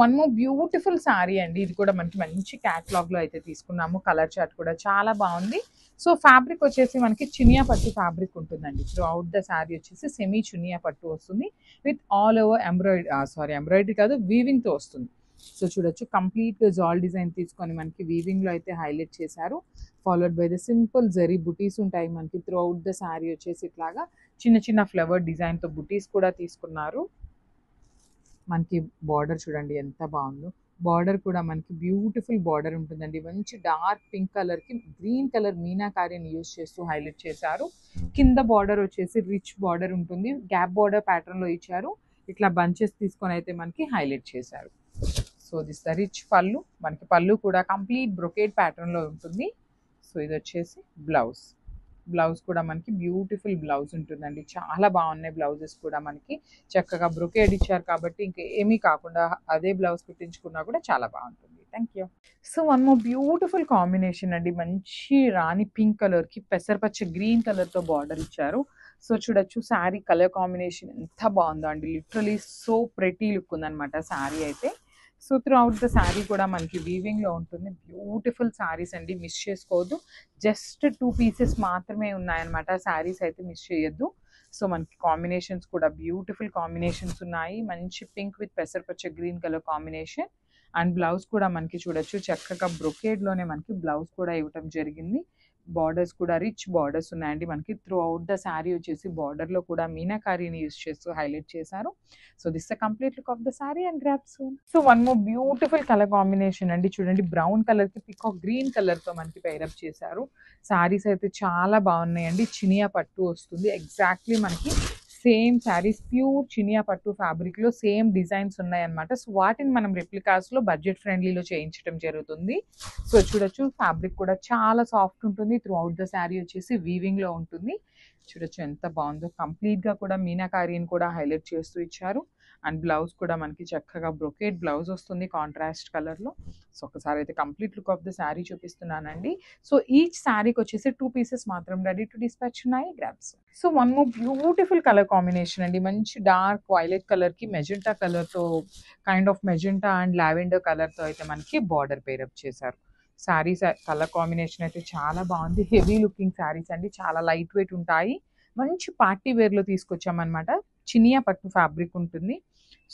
One more beautiful sari అండి. ఇది కూడా మనకి మంచి క్యాటలాగ్ లో అయితే తీసుకున్నాము. కలర్ చార్ట్ కూడా చాలా బాగుంది. సో ఫ్యాబ్రిక్ వచ్చేసి మనకి చినియా పట్టు ఫ్యాబ్రిక్ ఉంటుందండి. త్రూ అవుట్ ద శారీ వచ్చేసి సెమీ చినియా పట్టు వస్తుంది విత్ ఆల్ ఓవర్ ఎంబ్రాయిడరీ కాదు, వీవింగ్ తో వస్తుంది. సో చూడొచ్చు, కంప్లీట్ జాల్ డిజైన్ తీసుకొని మనకి వీవింగ్ లో అయితే హైలైట్ చేశారు. Followed by the simple zari బుటీస్ ఉంటాయి మనకి త్రూ అవుట్ ద శారీ వచ్చేసి. ఇట్లాగా చిన్న చిన్న ఫ్లవర్ డిజైన్ తో బుటీస్ కూడా తీసుకున్నారు. మనకి బార్డర్ చూడండి ఎంత బాగుందో. బార్డర్ కూడా మనకి బ్యూటిఫుల్ బార్డర్ ఉంటుందండి. మంచి డార్క్ పింక్ కలర్ కి గ్రీన్ కలర్ మీనాకారిని యూజ్ చేస్తూ హైలైట్ చేశారు. కింద బార్డర్ వచ్చేసి రిచ్ బార్డర్ ఉంటుంది. గ్యాప్ బార్డర్ ప్యాటర్న్ లో ఇచ్చారు. ఇట్లా బంచెస్ తీసుకొని అయితే మనకి హైలైట్ చేశారు. సో దిస్ ద రిచ్ పళ్ళు. మనకి పళ్ళు కూడా కంప్లీట్ బ్రొకేడ్ ప్యాటర్న్ లో ఉంటుంది. సో ఇది వచ్చేసి బ్లౌజ్. బ్లౌజ్ కూడా మనకి బ్యూటిఫుల్ బ్లౌజ్ ఉంటుందండి. చాలా బాగున్నాయి బ్లౌజెస్ కూడా. మనకి చక్కగా బ్రొకేడ్ ఇచ్చారు కాబట్టి ఇంకా ఏమీ కాకుండా అదే బ్లౌజ్ కుట్టించుకున్నా కూడా చాలా బాగుంటుంది. Thank you. So one more beautiful combination అండి. మంచి రాణి పింక్ కలర్ కి పెసరపచ్చ గ్రీన్ కలర్ తో బార్డర్ ఇచ్చారు. సో చూడొచ్చు శారీ కలర్ కాంబినేషన్ ఎంత బాగుందో అండి. లిటరలీ సో ప్రెటీ లుక్ ఉందన్నమాట శారీ అయితే. So through out the sari కూడా మనకి వీవింగ్ లో ఉంటుంది. బ్యూటిఫుల్ శారీస్ అండి, మిస్ చేసుకోవద్దు. జస్ట్ 2 పీసెస్ మాత్రమే ఉన్నాయన్నమాట. శారీస్ అయితే మిస్ చేయొద్దు. సో మనకి కాంబినేషన్స్ కూడా బ్యూటిఫుల్ కాంబినేషన్స్ ఉన్నాయి. మంచి పింక్ విత్ పెసరపచ్చ green colour combination. And blouse కూడా మనకి చూడొచ్చు చక్కగా బ్రొకేడ్ లోనే మనకి బ్లౌజ్ కూడా ఇవ్వటం జరిగింది. బార్డర్స్ కూడా రిచ్ బార్డర్స్ ఉన్నాయండి మనకి. త్రూ అవుట్ ద శారీ వచ్చేసి బార్డర్ లో కూడా మీనాకారిని యూజ్ చేస్తూ హైలైట్ చేశారు. So this the complete look of the sari and grab soon. So one more beautiful colour combination అండి. చూడండి, బ్రౌన్ కలర్ కి పికాక్ గ్రీన్ కలర్ తో మనకి పైరప్ చేశారు. శారీస్ అయితే చాలా బాగున్నాయండి. చినియా పట్టు వస్తుంది. ఎగ్జాక్ట్లీ మనకి సేమ్ శారీస్ ప్యూర్ చినియా పట్టు ఫ్యాబ్రిక్ లో సేమ్ డిజైన్స్ ఉన్నాయన్నమాట. సో వాటిని మనం రెప్లికాస్ లో బడ్జెట్ ఫ్రెండ్లీలో చేయించడం జరుగుతుంది. సో చూడొచ్చు, ఫ్యాబ్రిక్ కూడా చాలా సాఫ్ట్ ఉంటుంది. త్రూ అవుట్ ద శారీ వచ్చేసి వీవింగ్ లో ఉంటుంది. చూడొచ్చు ఎంత బాగుందో. కంప్లీట్ గా కూడా మీనాకారిని కూడా హైలైట్ చేస్తూ ఇచ్చారు. అండ్ బ్లౌజ్ కూడా మనకి చక్కగా బ్రొకేడ్ బ్లౌజ్ వస్తుంది కాంట్రాస్ట్ కలర్ లో. సో ఒకసారి అయితే complete look of the sari చూపిస్తున్నానండి. సో ఈచ్ శారీకి వచ్చేసి 2 పీసెస్ మాత్రం రెడీ టు డిస్పాచ్ ఉన్నాయి. Grasp. So one more beautiful colour combination అండి. మంచి డార్క్ వైలెట్ కలర్ కి మెజెంటా కలర్ తో, kind of magenta and lavender colour తో అయితే మనకి బార్డర్ పేరప్ చేశారు. శారీస్ కలర్ కాంబినేషన్ అయితే చాలా బాగుంది. హెవీ లుకింగ్ శారీస్ అండి, చాలా లైట్ వెయిట్ ఉంటాయి. మంచి పార్టీ వేర్ లో తీసుకొచ్చామన్నమాట. చినియా పట్టు ఫ్యాబ్రిక్ ఉంటుంది.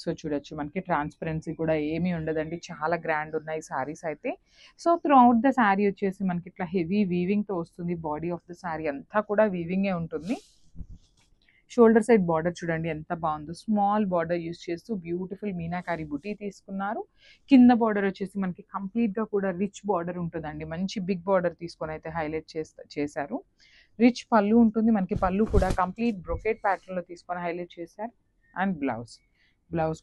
సో చూడొచ్చు, మనకి ట్రాన్స్పరెన్సీ కూడా ఏమీ ఉండదండి. చాలా గ్రాండ్ ఉన్నాయి శారీస్ అయితే. So through out the sari వచ్చేసి మనకి ఇట్లా హెవీ వీవింగ్ తో వస్తుంది. బాడీ ఆఫ్ ద శారీ అంతా కూడా వీవింగే ఉంటుంది. షోల్డర్ సైడ్ బార్డర్ చూడండి ఎంత బాగుందో. స్మాల్ బార్డర్ యూస్ చేస్తూ బ్యూటిఫుల్ మీనాకారి బుటీ తీసుకున్నారు. కింద బార్డర్ వచ్చేసి మనకి కంప్లీట్ గా కూడా రిచ్ బార్డర్ ఉంటుందండి. మంచి బిగ్ బార్డర్ తీసుకొని అయితే హైలైట్ చేశారు. రిచ్ పళ్ళు ఉంటుంది మనకి. పళ్ళు కూడా కంప్లీట్ బ్రొకేడ్ ప్యాటర్న్ లో తీసుకొని హైలైట్ చేశారు. అండ్ బ్లౌజ్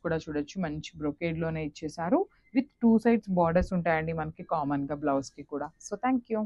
కూడా చూడొచ్చు మంచి బ్రొకేడ్ లోనే ఇచ్చేసారు. విత్ 2 సైడ్స్ బార్డర్స్ ఉంటాయండి మనకి కామన్ గా బ్లౌజ్ కి కూడా. So thank you.